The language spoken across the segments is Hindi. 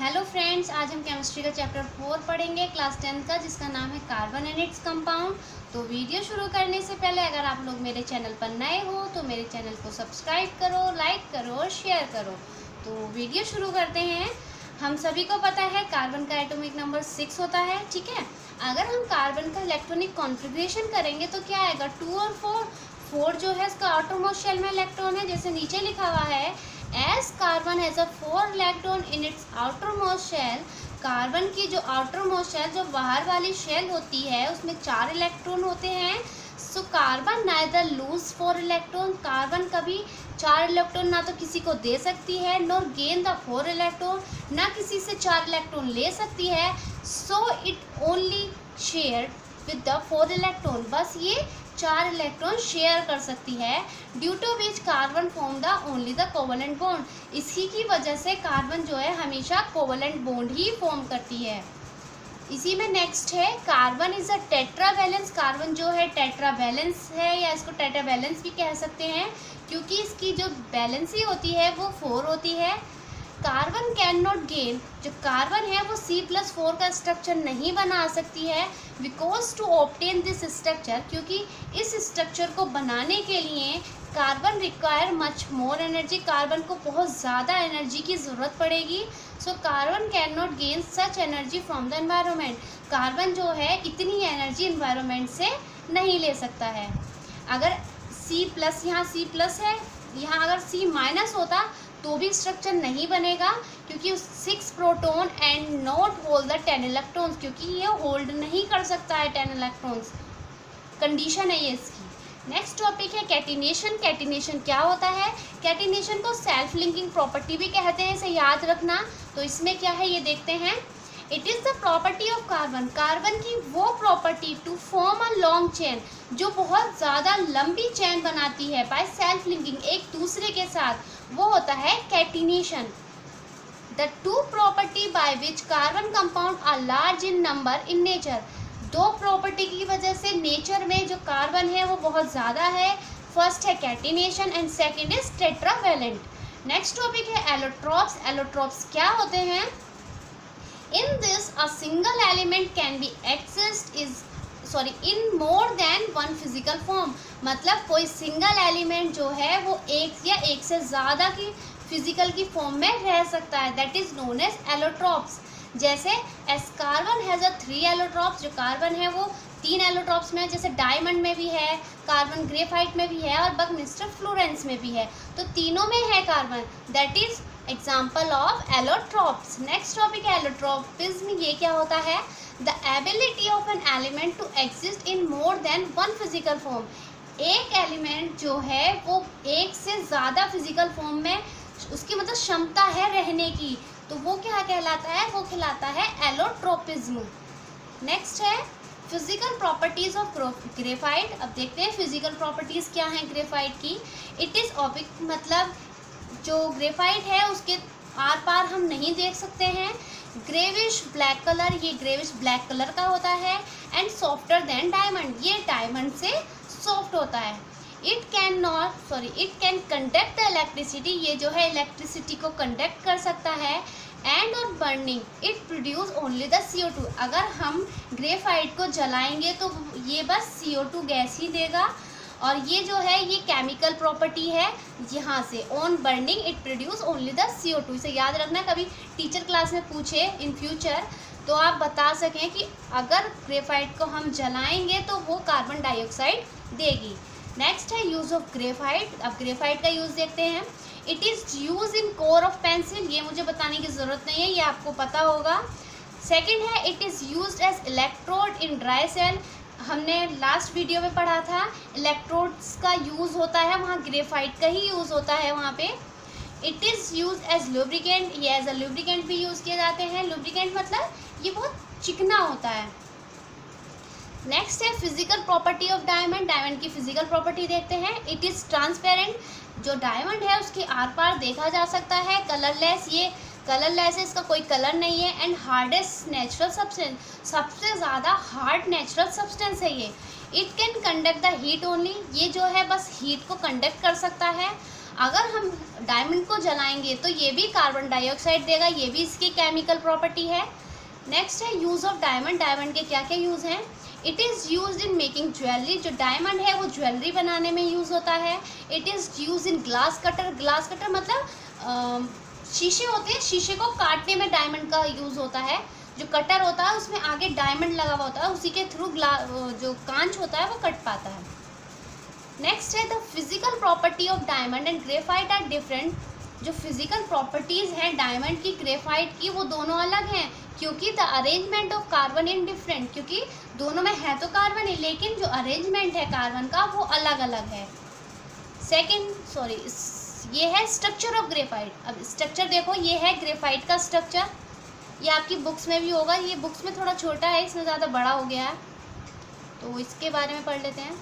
हेलो फ्रेंड्स, आज हम केमिस्ट्री का चैप्टर 4 पढ़ेंगे क्लास 10 का, जिसका नाम है कार्बन एंड इट्स कंपाउंड। तो वीडियो शुरू करने से पहले अगर आप लोग मेरे चैनल पर नए हो तो मेरे चैनल को सब्सक्राइब करो, लाइक करो और शेयर करो। तो वीडियो शुरू करते हैं। हम सभी को पता है कार्बन का एटॉमिक नंबर 6 होता है, ठीक है। अगर हम कार्बन का इलेक्ट्रॉनिक कॉन्फ़िगरेशन करेंगे तो क्या आएगा, 2 और 4। 4 जो है इसका आउटरमोस्ट शेल में इलेक्ट्रॉन है, जैसे नीचे लिखा हुआ है as carbon has a 4 electron in its outermost shell. Carbon की जो आउटरमोस्ट शेल, जो बाहर वाली शेल होती है, उसमें 4 इलेक्ट्रॉन होते हैं। So carbon neither lose 4 electron, carbon कभी 4 इलेक्ट्रॉन ना तो किसी को दे सकती है, नॉर गेन द 4 इलेक्ट्रॉन, ना किसी से 4 इलेक्ट्रॉन ले सकती है। So it only share with the 4 electron, बस ये 4 इलेक्ट्रॉन शेयर कर सकती है। Due to which carbon form the only the covalent bond, इसी की वजह से कार्बन जो है हमेशा कोवलेंट बॉन्ड ही फॉर्म करती है। इसी में नेक्स्ट है कार्बन इज अ टेट्रावैलेंस। कार्बन जो है टेट्रावैलेंस है, या इसको टेट्रावैलेंस भी कह सकते हैं, क्योंकि इसकी जो वैलेंसी होती है वो 4 होती है। कार्बन कैन नॉट गेन, जो कार्बन है वो C+4 का स्ट्रक्चर नहीं बना सकती है, because to obtain this structure, क्योंकि इस स्ट्रक्चर को बनाने के लिए carbon require much more energy, carbon को बहुत ज़्यादा एनर्जी की ज़रूरत पड़ेगी। So carbon can not gain such energy from the environment, carbon जो है इतनी एनर्जी एनवायरनमेंट से नहीं ले सकता है। अगर C+, यहाँ C+ है, यहाँ अगर C- होता तो भी स्ट्रक्चर नहीं बनेगा, क्योंकि 6 proton and not hold the 10 electrons, क्योंकि ये होल्ड नहीं कर सकता है 10 इलेक्ट्रॉन्स, कंडीशन है ये इसकी। नेक्स्ट टॉपिक है कैटिनेशन। कैटिनेशन क्या होता है? कैटिनेशन को सेल्फ लिंकिंग प्रॉपर्टी भी कहते हैं, इसे याद रखना। तो इसमें क्या है ये देखते हैं। It is the property of carbon, carbon की वो property to form a long chain, जो बहुत ज़्यादा लंबी चेन बनाती है बाय सेल्फ लिंकिंग, एक दूसरे के साथ, वो होता है catenation. The two property by which carbon compound are large in number in nature, दो प्रॉपर्टी की वजह से नेचर में जो कार्बन है वो बहुत ज़्यादा है। फर्स्ट है catenation and second is tetravalent. Next topic है एलोट्रॉप्स। एलोट्रॉप्स क्या होते हैं? In this, a single element can be exist in more than one physical form, मतलब कोई सिंगल एलिमेंट जो है वो एक या एक से ज़्यादा की फिजिकल की फॉर्म में रह सकता है, that is known as allotropes. जैसे as carbon has a 3 allotropes, जो कार्बन है वो 3 एलोट्रॉप्स में, जैसे डायमंड में भी है, कार्बन ग्रेफाइट में भी है और बकमिस्टर फ्लोरेंस में भी है, तो तीनों में है carbon, that is example of allotropes. Next topic है एलोट्रॉपिज्म। ये क्या होता है? The ability of an element to exist in more than one physical form, एक एलिमेंट जो है वो एक से ज़्यादा फिजिकल फॉर्म में उसकी मतलब क्षमता है रहने की, तो वो क्या कहलाता है? वो कहलाता है एलोट्रोपिज्म। नेक्स्ट है फिजिकल प्रॉपर्टीज ऑफ ग्रेफाइट। अब देखते हैं फिजिकल प्रॉपर्टीज क्या हैं ग्रेफाइट की। इट इज़ ऑबिक, मतलब जो ग्रेफाइट है उसके आर पार हम नहीं देख सकते हैं। ग्रेविश ब्लैक कलर, ये ग्रेविश ब्लैक कलर का होता है। एंड सॉफ्टर देन डायमंड, ये डायमंड से सॉफ्ट होता है। It can conduct the electricity, ये जो है इलेक्ट्रिसिटी को कंडक्ट कर सकता है। एंड और burning it produce only the CO2, अगर हम ग्रेफाइट को जलाएंगे तो ये बस CO2 गैस ही देगा। और ये जो है ये केमिकल प्रॉपर्टी है, यहाँ से on burning it produce only the CO2, इसे याद रखना, कभी टीचर क्लास में पूछे इन फ्यूचर तो आप बता सकें कि अगर ग्रेफाइट को हम जलाएंगे तो वो कार्बन डाइऑक्साइड देगी। नेक्स्ट है यूज़ ऑफ ग्रेफाइट। अब ग्रेफाइट का यूज़ देखते हैं। It is use in core of pencil, ये मुझे बताने की ज़रूरत नहीं है, ये आपको पता होगा। सेकेंड है it is use as electrode in dry cell, हमने लास्ट वीडियो में पढ़ा था इलेक्ट्रोड्स का यूज़ होता है, वहाँ ग्रेफाइट का ही यूज़ होता है वहाँ पे। It is use as lubricant, ये एज अ लुब्रिकेंट भी यूज़ किए जाते हैं। लुब्रिकेंट मतलब ये बहुत चिकना होता है। नेक्स्ट है physical property of diamond. Diamond की फिजिकल प्रॉपर्टी देखते हैं। इट इज़ ट्रांसपेरेंट, जो डायमंड है उसके आर पार देखा जा सकता है। कलरलेस, ये कलरलेस है, इसका कोई कलर नहीं है। एंड हार्डेस्ट नेचुरल सब्सटेंस, सबसे ज़्यादा हार्ड नेचुरल सब्सटेंस है ये। It can conduct the heat only, ये जो है बस हीट को कंडक्ट कर सकता है। अगर हम डायमंड को जलाएंगे तो ये भी कार्बन डाइऑक्साइड देगा, ये भी इसकी केमिकल प्रॉपर्टी है। नेक्स्ट है यूज़ ऑफ डायमंड। डायमंड के क्या क्या यूज़ हैं? It is use in making jewellery. जो डायमंड है वो ज्वेलरी बनाने में यूज़ होता है। It is use in glass cutter. Glass cutter मतलब शीशे होते हैं, शीशे को काटने में डायमंड का यूज़ होता है। जो कटर होता है उसमें आगे डायमंड लगा हुआ होता है, उसी के थ्रू जो कांच होता है वो कट पाता है। नेक्स्ट है the physical property of diamond and graphite are different. जो फिजिकल प्रॉपर्टीज़ हैं डायमंड की, ग्रेफाइट की, वो दोनों अलग हैं, क्योंकि the arrangement of carbon in different, क्योंकि दोनों में है तो कार्बन ही, लेकिन जो अरेंजमेंट है कार्बन का वो अलग अलग है। ये है स्ट्रक्चर ऑफ ग्रेफाइट। अब स्ट्रक्चर देखो, ये है ग्रेफाइट का स्ट्रक्चर, ये आपकी बुक्स में भी होगा। ये बुक्स में थोड़ा छोटा है, इसमें ज़्यादा बड़ा हो गया है, तो इसके बारे में पढ़ लेते हैं।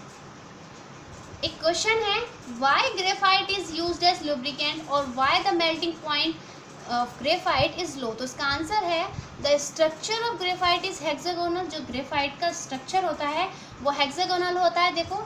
एक क्वेश्चन है, why graphite is used as lubricant और why the melting point of graphite is low. तो इसका आंसर है the structure of graphite is hexagonal. जो ग्रेफाइट का स्ट्रक्चर होता है वो हेक्सागोनल होता है। देखो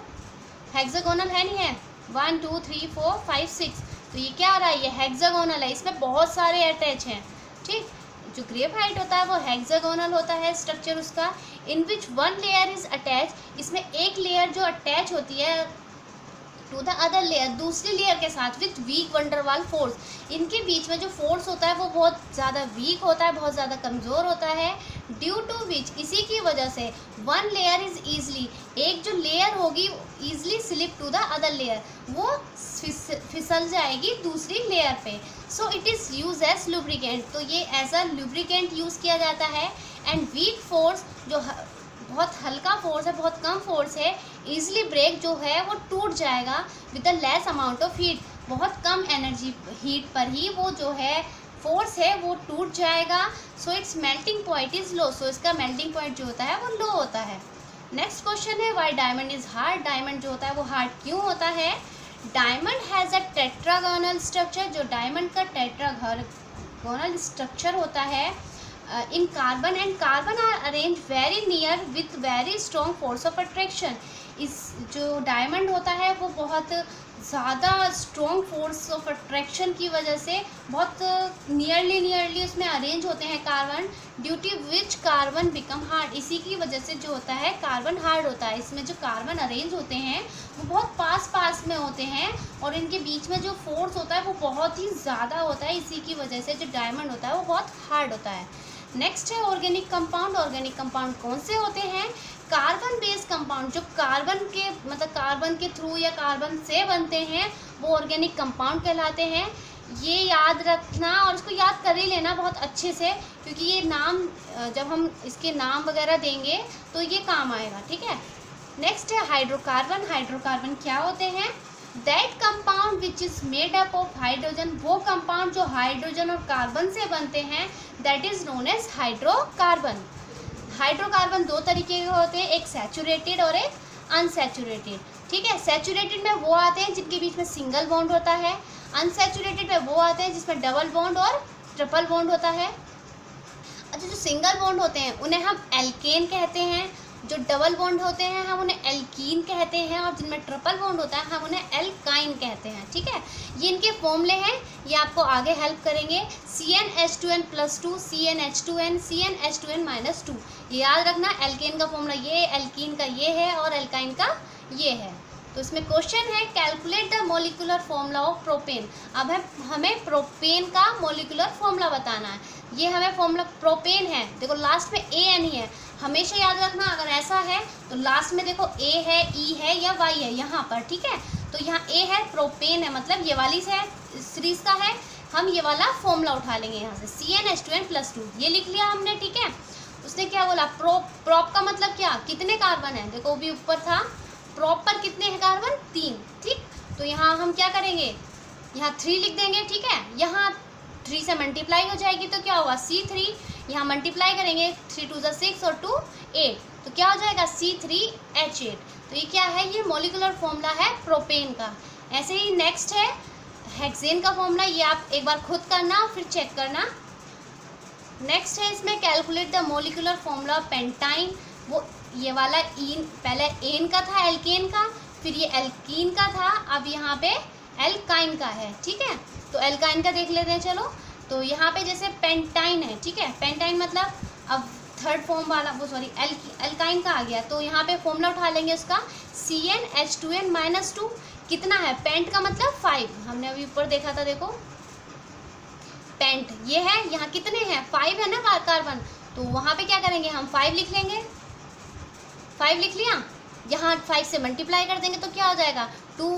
हेक्सागोनल है, नहीं है, 1 2 3 4 5 6, तो ये क्या आ रहा है, ये हेक्सागोनल है, इसमें बहुत सारे अटैच हैं। ठीक, जो ग्रेफाइट होता है वो हेक्सागोनल होता है स्ट्रक्चर उसका। In which one layer is attach, इसमें एक लेयर जो अटैच होती है टू द अदर लेयर, दूसरी लेयर के साथ, विथ वीक वंडरवाल फोर्स। इनके बीच में जो फोर्स होता है वो बहुत ज़्यादा वीक होता है, बहुत ज़्यादा कमज़ोर होता है। ड्यू टू विच, इसी की वजह से, वन लेयर इज़ ईजली, एक जो लेयर होगी easily slip to the other layer, वो फिसल जाएगी दूसरी लेयर पे। So it is use as lubricant, तो ये एज अ लुब्रिकेंट यूज़ किया जाता है। एंड वीक फोर्स, जो बहुत हल्का फोर्स है, बहुत कम फोर्स है, ईजिली ब्रेक जो है वो टूट जाएगा with a less amount of heat. बहुत कम एनर्जी हीट पर ही वो जो है फोर्स है वो टूट जाएगा। So its melting point is low, so इसका मेल्टिंग पॉइंट जो होता है वो लो होता है। नेक्स्ट क्वेश्चन है, why diamond is hard. Diamond जो होता है वो हार्ड क्यों होता है? Diamond has a tetragonal structure. जो डायमंड का टेट्रागोनल स्ट्रक्चर होता है in carbon, and carbon are arrange very near with very strong force of attraction. इस जो डायमंड होता है वो बहुत ज़्यादा स्ट्रॉन्ग फोर्स ऑफ अट्रैक्शन की वजह से बहुत नियरली उसमें अरेंज होते हैं carbon, due to which carbon become hard. इसी की वजह से जो होता है कार्बन हार्ड होता है। इसमें जो कार्बन अरेंज होते हैं वो बहुत पास में होते हैं और इनके बीच में जो फोर्स होता है वो बहुत ही ज़्यादा होता है। इसी की वजह से जो डायमंड होता है वो बहुत हार्ड होता है। नेक्स्ट है ऑर्गेनिक कंपाउंड। ऑर्गेनिक कंपाउंड कौन से होते हैं? कार्बन बेस्ड कंपाउंड, जो कार्बन के मतलब कार्बन के थ्रू या कार्बन से बनते हैं वो ऑर्गेनिक कंपाउंड कहलाते हैं। ये याद रखना और इसको याद कर ही लेना बहुत अच्छे से, क्योंकि ये नाम जब हम इसके नाम वगैरह देंगे तो ये काम आएगा। ठीक है, नेक्स्ट है हाइड्रोकार्बन। हाइड्रोकार्बन क्या होते हैं? That compound which is made up of hydrogen. वो कंपाउंड जो हाइड्रोजन और कार्बन से बनते हैं that is known as hydrocarbon. Hydrocarbon दो तरीके के होते हैं, एक सैचुरेटेड और एक अनसैचुरेटेड। ठीक है, सैचुरेटेड में वो आते हैं जिनके बीच में सिंगल बॉन्ड होता है, अनसैचुरेटेड में वो आते हैं जिसमें डबल बॉन्ड और ट्रिपल बॉन्ड होता है। अच्छा, जो सिंगल बॉन्ड होते हैं उन्हें हम एल्केन कहते हैं, जो डबल बॉन्ड होते हैं हम उन्हें एल्कीन कहते हैं, और जिनमें ट्रिपल बॉन्ड होता है हम उन्हें एल्काइन कहते हैं। ठीक है, ये इनके फॉर्मूले हैं, ये आपको आगे हेल्प करेंगे। CnH2n+2, CnH2n, CnH2n-2, ये याद रखना। एल्केन का फॉर्मूला ये, एल्कीन का ये है और एल्काइन का ये है। तो इसमें क्वेश्चन है, calculate the molecular formula of propane. अब हमें प्रोपेन का मोलिकुलर फॉर्मूला बताना है। ये हमें फॉर्मूला प्रोपेन है, देखो लास्ट में AN ही है, हमेशा याद रखना। अगर ऐसा है तो लास्ट में देखो A है, E है या Y है यहाँ पर। ठीक है, तो यहाँ A है, प्रोपेन है, मतलब ये वाली सीरीज का है, हम ये वाला फॉर्मूला उठा लेंगे यहाँ से, CnH2n+2, ये लिख लिया हमने। ठीक है, उसने क्या बोला, प्रोप का मतलब क्या, कितने कार्बन है, देखो भी ऊपर था, प्रोप पर कितने हैं कार्बन, 3। ठीक, तो यहाँ हम क्या करेंगे, यहाँ 3 लिख देंगे। ठीक है, यहाँ 3 से मल्टीप्लाई हो जाएगी तो क्या होगा, C3, यहाँ मल्टीप्लाई करेंगे, 3 2 6 और 2 8, तो क्या हो जाएगा C3H8। तो ये क्या है, ये मोलिकुलर फॉर्मूला है प्रोपेन का। ऐसे ही नेक्स्ट है हेक्सेन का फॉर्मूला, ये आप एक बार खुद करना फिर चेक करना। नेक्स्ट है इसमें calculate the molecular formula pentyne. वो ये वाला इन, पहले एन का था एल्केन का, फिर ये एल्कीन का था, अब यहाँ पे एल्काइन का है, ठीक है। तो एल्काइन का देख लेते हैं चलो। तो यहाँ पे जैसे पेंटाइन है, ठीक है, पेंटाइन मतलब अब थर्ड फॉर्म वाला, वो सॉरी एल्काइन का आ गया। तो यहाँ पे फॉर्मूला उठा लेंगे उसका, CnH2n-2 कितना है, पेंट का मतलब 5, हमने अभी ऊपर देखा था, देखो पेंट ये है, यहाँ कितने हैं 5 है ना कार्बन, तो वहाँ पे क्या करेंगे हम 5 लिख लेंगे, 5 लिख लिया, यहाँ 5 से मल्टीप्लाई कर देंगे तो क्या हो जाएगा 2,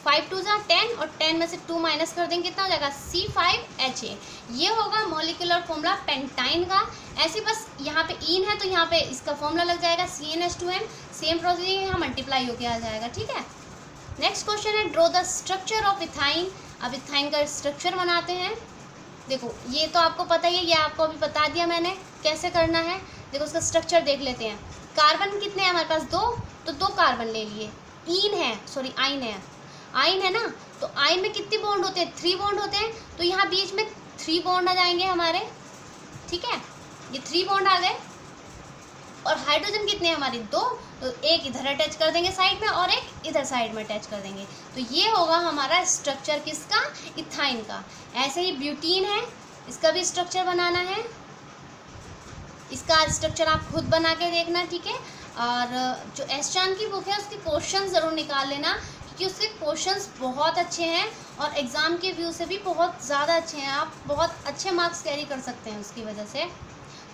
5 2 10 और 10 में से 2 माइनस कर देंगे कितना हो जाएगा C5H8। ये होगा मॉलिक्यूलर फॉर्मूला पेंटाइन का। ऐसे बस यहाँ पे इन है तो यहाँ पे इसका फॉर्मूला लग जाएगा CnH2n, सेम प्रोसीजर यहाँ मल्टीप्लाई होके आ जाएगा, ठीक है। नेक्स्ट क्वेश्चन है draw the structure of ethyne. अब इथाइन का स्ट्रक्चर बनाते हैं। देखो ये तो आपको पता ही है, ये आपको अभी बता दिया मैंने कैसे करना है। देखो उसका स्ट्रक्चर देख लेते हैं। कार्बन कितने हैं हमारे पास, 2, तो 2 कार्बन ले लिए। इन है, सॉरी आइन है, आइन है ना, तो आइन में कितने बॉन्ड होते हैं, 3 बॉन्ड होते हैं, तो यहाँ बीच में 3 बॉन्ड आ जाएंगे हमारे, ठीक है, ये 3 बॉन्ड आ गए। और हाइड्रोजन कितने हैं हमारे, 2, तो एक इधर अटैच कर देंगे साइड में और एक इधर साइड में अटैच कर देंगे। तो ये होगा हमारा स्ट्रक्चर किसका, इथाइन का। ऐसे ही ब्यूटीन है, इसका भी स्ट्रक्चर बनाना है। इसका स्ट्रक्चर आप खुद बना के देखना, ठीक है। और जो एस्ट्रान की बुक है उसके क्वेश्चन ज़रूर निकाल लेना, क्योंकि उसके क्वेश्चंस बहुत अच्छे हैं और एग्ज़ाम के व्यू से भी बहुत ज़्यादा अच्छे हैं। आप बहुत अच्छे मार्क्स कैरी कर सकते हैं उसकी वजह से।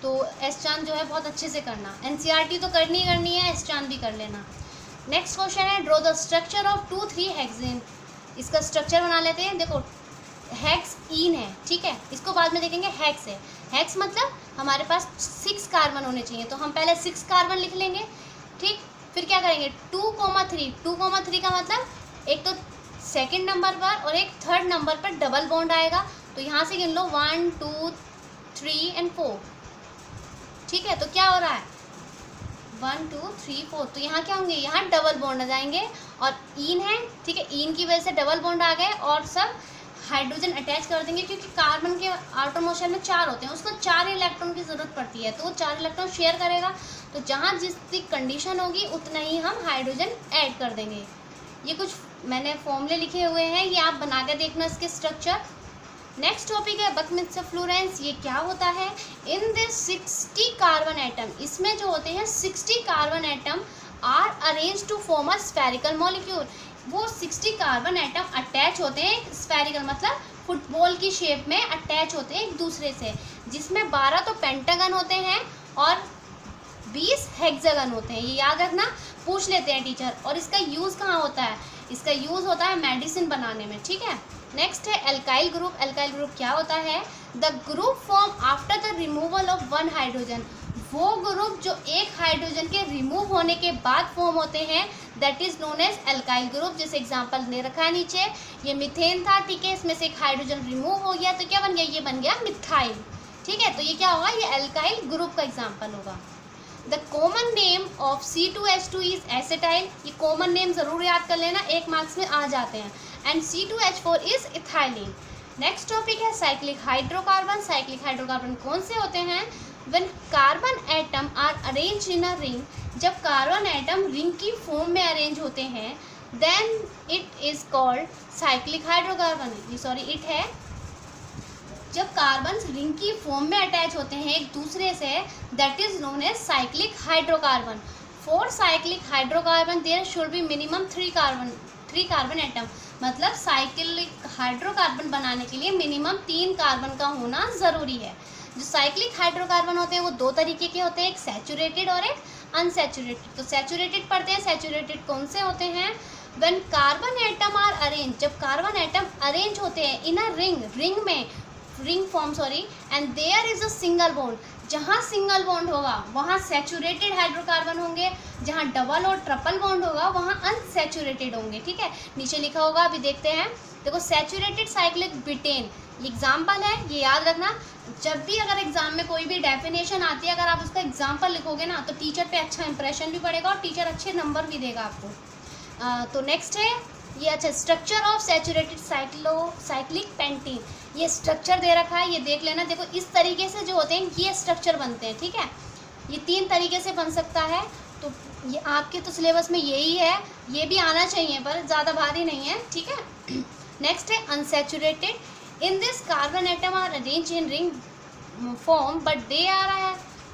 तो एस्ट्रान जो है बहुत अच्छे से करना, एनसीईआरटी तो करनी है, एस्ट्रान भी कर लेना। नेक्स्ट क्वेश्चन है draw the structure of 2,3 hexane. इसका स्ट्रक्चर बना लेते हैं। देखो हेक्स इन है, ठीक है, इसको बाद में देखेंगे। हेक्स है, हेक्स मतलब हमारे पास 6 कार्बन होने चाहिए, तो हम पहले 6 कार्बन लिख लेंगे, ठीक। फिर क्या करेंगे 2,3, 2,3 का मतलब एक तो सेकंड नंबर पर और एक थर्ड नंबर पर डबल बॉन्ड आएगा, तो यहाँ से गिन लो 1 2 3 और 4, ठीक है। तो क्या हो रहा है 1 2 3 4, तो यहाँ क्या होंगे, यहाँ डबल बॉन्ड आ जाएंगे। और इन है, ठीक है, इन की वजह से डबल बॉन्ड आ गए और सब हाइड्रोजन अटैच कर देंगे, क्योंकि कार्बन के आउटर मोशन में 4 होते हैं, उसको 4 इलेक्ट्रॉन की ज़रूरत पड़ती है, तो वो 4 इलेक्ट्रॉन शेयर करेगा। तो जहाँ जितनी कंडीशन होगी उतना ही हम हाइड्रोजन ऐड कर देंगे। ये कुछ मैंने फॉर्मूले लिखे हुए हैं, ये आप बना के देखना इसके स्ट्रक्चर। नेक्स्ट टॉपिक है बकमिंस्टर फ्लोरेंस। ये क्या होता है, इन दिस 60 कार्बन एटम, इसमें जो होते हैं 60 carbon atom are arrange to form a spherical molecule. वो 60 कार्बन एटम अटैच होते हैं, स्फेरिकल मतलब फुटबॉल की शेप में अटैच होते हैं एक दूसरे से, जिसमें 12 तो पेंटागन होते हैं और 20 हेक्सागन होते हैं। ये याद रखना, पूछ लेते हैं टीचर। और इसका यूज़ कहाँ होता है, इसका यूज़ होता है मेडिसिन बनाने में, ठीक है। नेक्स्ट है एल्काइल ग्रुप। एल्काइल ग्रुप क्या होता है, the group form after the removal of 1 hydrogen. वो ग्रुप जो एक हाइड्रोजन के रिमूव होने के बाद फॉर्म होते हैं, that is known as alkyl group. जैसे एग्जांपल दे रखा है नीचे, ये मीथेन था, ठीक है, इसमें से एक हाइड्रोजन रिमूव हो गया तो क्या बन गया, ये बन गया मिथाइल, ठीक है। तो ये क्या होगा, ये एल्काइल ग्रुप का एग्जाम्पल होगा। The common name of C2H2 is acetyl. ये कॉमन नेम ज़रूर याद कर लेना, 1 मार्क्स में आ जाते हैं। And C2H4 is ethylene. Next topic है साइक्लिक हाइड्रोकार्बन। साइक्लिक हाइड्रोकार्बन कौन से होते हैं, when carbon atom are arrange in a ring. जब कार्बन एटम रिंग की फॉर्म में अरेंज होते हैं, then it is called cyclic hydrocarbon. ये सॉरी इट है, जब कार्बन रिंग की फॉर्म में अटैच होते हैं एक दूसरे से, that is known as cyclic hydrocarbon. For cyclic hydrocarbon there should be minimum 3 carbon atom. मतलब साइक्लिक हाइड्रोकार्बन बनाने के लिए मिनिमम 3 कार्बन का होना ज़रूरी है। जो साइक्लिक हाइड्रोकार्बन होते हैं वो 2 तरीके के होते हैं, एक सैचुरेटेड और एक अनसैचुरेटेड। तो सैचुरेटेड पढ़ते हैं, सैचुरेटेड कौन से होते हैं, when carbon atom are arrange. जब कार्बन एटम अरेंज होते हैं इन अ रिंग में, ring form sorry, and there is a single bond. जहाँ सिंगल बॉन्ड होगा वहाँ सैचुरेटेड हाइड्रोकार्बन होंगे, जहाँ डबल और ट्रिपल बॉन्ड होगा वहाँ अनसैचुरेटेड होंगे, ठीक है। नीचे लिखा होगा, अभी देखते हैं। देखो सैचुरेटेड साइक्लिक ब्यूटेन, ये एग्जाम्पल है, ये याद रखना। जब भी अगर एग्जाम में कोई भी डेफिनेशन आती है, अगर आप उसका एग्जाम्पल लिखोगे ना, तो टीचर पे अच्छा इंप्रेशन भी पड़ेगा और टीचर अच्छे नंबर भी देगा आपको। तो नेक्स्ट है ये, अच्छा, structure of saturated cyclic pentene. ये स्ट्रक्चर दे रखा है, ये देख लेना। देखो इस तरीके से जो होते हैं ये स्ट्रक्चर बनते हैं, ठीक है। ये 3 तरीके से बन सकता है, तो ये आपके तो सिलेबस में यही है, ये भी आना चाहिए पर ज़्यादा भारी नहीं है, ठीक है। नेक्स्ट है unsaturated. In this carbon atom are arrange in ring form but they are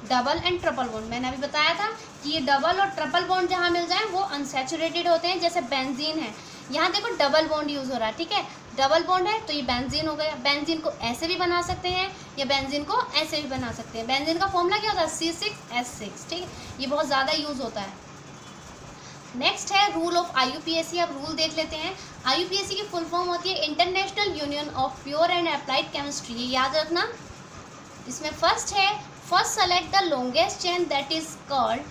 double and triple bond. मैंने अभी बताया था कि ये डबल और ट्रिपल बॉन्ड जहाँ मिल जाए वो अनसैचुरेटेड होते हैं। जैसे बेंजीन है, यहाँ देखो डबल बॉन्ड यूज़ हो रहा है, ठीक है, डबल बॉन्ड है तो ये बेंजीन हो गया। बेंजीन को ऐसे भी बना सकते हैं या बेंजीन को ऐसे भी बना सकते हैं। बेंजीन का फॉर्मूला क्या होता है? C6H6, ठीक है, ये बहुत ज़्यादा यूज़ होता है। नेक्स्ट है रूल ऑफ IUPAC। अब रूल देख लेते हैं। IUPAC की फुल फॉर्म होती है international union of pure and applied chemistry, ये याद रखना। इसमें फर्स्ट है, first select the longest chain that is called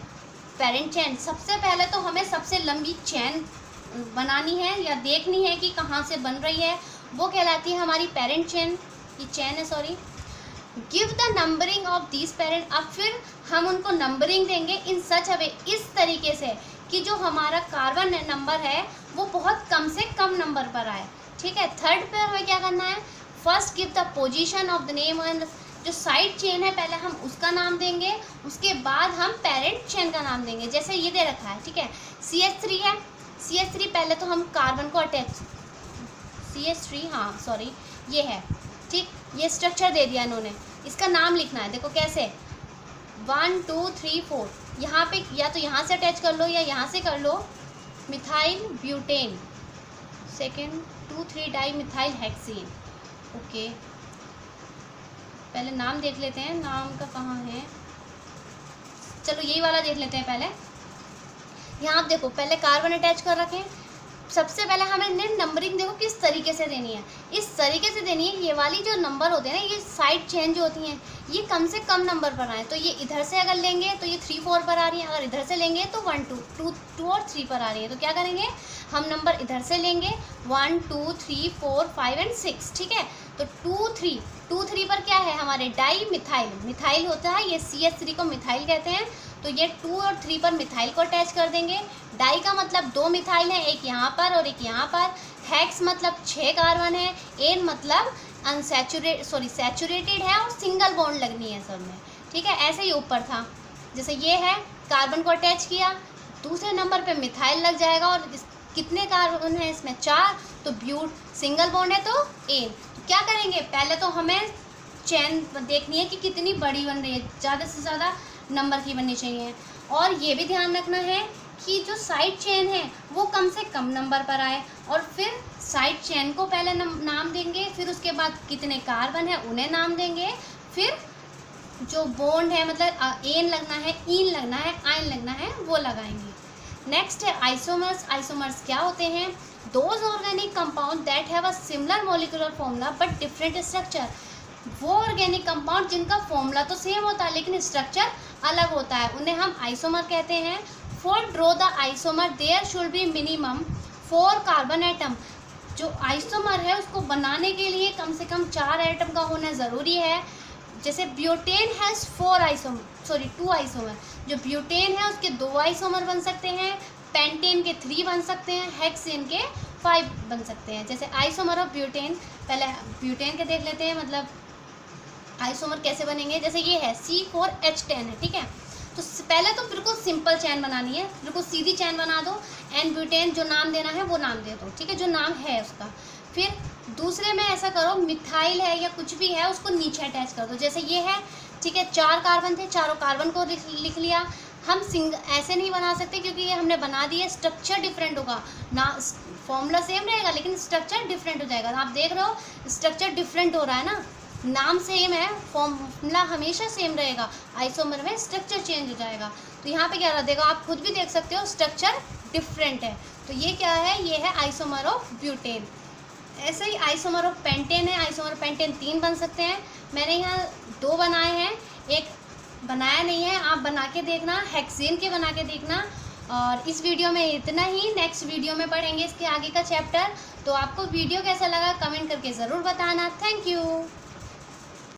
parent chain. सबसे पहले तो हमें सबसे लंबी चेन बनानी है या देखनी है कि कहाँ से बन रही है, वो कहलाती है हमारी पेरेंट चेन, ये चेन है sorry. Give the numbering of this parent. अब फिर हम उनको नंबरिंग देंगे इन सच अ वे, इस तरीके से कि जो हमारा कार्बन नंबर है वो बहुत कम से कम नंबर पर आए, ठीक है। थर्ड पे हमें क्या करना है? First give the position of the name and जो साइड चेन है पहले हम उसका नाम देंगे, उसके बाद हम पेरेंट चेन का नाम देंगे। जैसे ये दे रखा है, ठीक है, CH3 है, CH3 पहले तो हम कार्बन को अटैच, CH3 हाँ सॉरी ये है, ठीक, ये स्ट्रक्चर दे दिया इन्होंने, इसका नाम लिखना है। देखो कैसे 1 2 3 4, यहाँ पे या तो यहाँ से अटैच कर लो या यहाँ से कर लो। Methyl butane, second 2 3 dimethyl hexane. Okay, पहले नाम देख लेते हैं, नाम का कहाँ है, चलो यही वाला देख लेते हैं पहले। यहाँ आप देखो पहले कार्बन अटैच कर रखें। सबसे पहले हमें नंबरिंग देखो किस तरीके से देनी है, इस तरीके से देनी है। ये वाली जो नंबर होते हैं ना, ये साइड चेन जो होती हैं, ये कम से कम नंबर पर आए। तो ये इधर से अगर लेंगे तो ये 3 4 पर आ रही है, अगर इधर से लेंगे तो 1 2 और 3 पर आ रही है। तो क्या करेंगे हम नंबर इधर से लेंगे 1 2 3 4 5 एंड 6, ठीक है। तो 2 3 पर क्या है हमारे डाई मिथाइल होता है, ये CH3 को मिथाइल कहते हैं। तो ये 2 और 3 पर मिथाइल को अटैच कर देंगे। डाई का मतलब 2 मिथाइल है, एक यहाँ पर और एक यहाँ पर। हेक्स मतलब 6 कार्बन है। एन मतलब सैचुरेटेड है और सिंगल बॉन्ड लगनी है सब में, ठीक है। ऐसे ही ऊपर था, जैसे ये है कार्बन को अटैच किया, दूसरे नंबर पे मिथाइल लग जाएगा। और कितने कार्बन है इसमें? 4, तो ब्यूट सिंगल बॉन्ड है तो एन। तो क्या करेंगे, पहले तो हमें चेन देखनी है कि कितनी बड़ी बन रही है, ज़्यादा से ज़्यादा नंबर की बननी चाहिए। और ये भी ध्यान रखना है कि जो साइड चेन है वो कम से कम नंबर पर आए। और फिर साइड चेन को पहले नाम देंगे, फिर उसके बाद कितने कार्बन है उन्हें नाम देंगे, फिर जो बॉन्ड है मतलब एन लगना है, ईन लगना है, आयन लगना है, वो लगाएंगे। नेक्स्ट है आइसोमर्स। आइसोमर्स क्या होते हैं? Those organic compound that have a similar molecular formula but different structure. वो ऑर्गेनिक कंपाउंड जिनका फॉर्मूला तो सेम होता है लेकिन स्ट्रक्चर अलग होता है, उन्हें हम आइसोमर कहते हैं। For draw the isomer there should be minimum 4 carbon atom. जो आइसोमर है उसको बनाने के लिए कम से कम 4 एटम का होना ज़रूरी है। जैसे ब्यूटेन हैज़ 2 आइसोमर। जो ब्यूटेन है उसके 2 आइसोमर बन सकते हैं, पेंटेन के 3 बन सकते हैं, हेक्सेन के 5 बन सकते हैं। जैसे आइसोमर ऑफ ब्यूटेन, पहले ब्यूटेन के देख लेते हैं मतलब आइसोमर कैसे बनेंगे। जैसे ये है C4H10 है, ठीक है। तो पहले तो बिल्कुल सिंपल चैन बनानी है, बिल्कुल सीधी चैन बना दो। एन ब्यूटेन जो नाम देना है वो नाम दे दो, ठीक है, जो नाम है उसका। फिर दूसरे में ऐसा करो, मिथाइल है या कुछ भी है उसको नीचे अटैच कर दो। जैसे ये है, ठीक है, 4 कार्बन थे, चारों कार्बन को लिख लिया। हम ऐसे नहीं बना सकते क्योंकि ये हमने बना दिया, स्ट्रक्चर डिफरेंट होगा ना, फॉर्मूला सेम रहेगा लेकिन स्ट्रक्चर डिफरेंट हो जाएगा। आप देख रहे हो स्ट्रक्चर डिफरेंट हो रहा है ना, नाम सेम है, फॉर्मूला हमेशा सेम रहेगा, आइसोमर में स्ट्रक्चर चेंज हो जाएगा। तो यहाँ पे क्या रह देगा, आप खुद भी देख सकते हो स्ट्रक्चर डिफरेंट है। तो ये क्या है, ये है आइसोमर ऑफ ब्यूटेन। ऐसे ही आइसोमर ऑफ पेंटेन है, आइसोमर पेंटेन 3 बन सकते हैं। मैंने यहाँ 2 बनाए हैं, एक बनाया नहीं है, आप बना के देखना, हेक्सेन के बना के देखना। और इस वीडियो में इतना ही, नेक्स्ट वीडियो में पढ़ेंगे इसके आगे का चैप्टर। तो आपको वीडियो कैसा लगा कमेंट करके ज़रूर बताना। Thank you.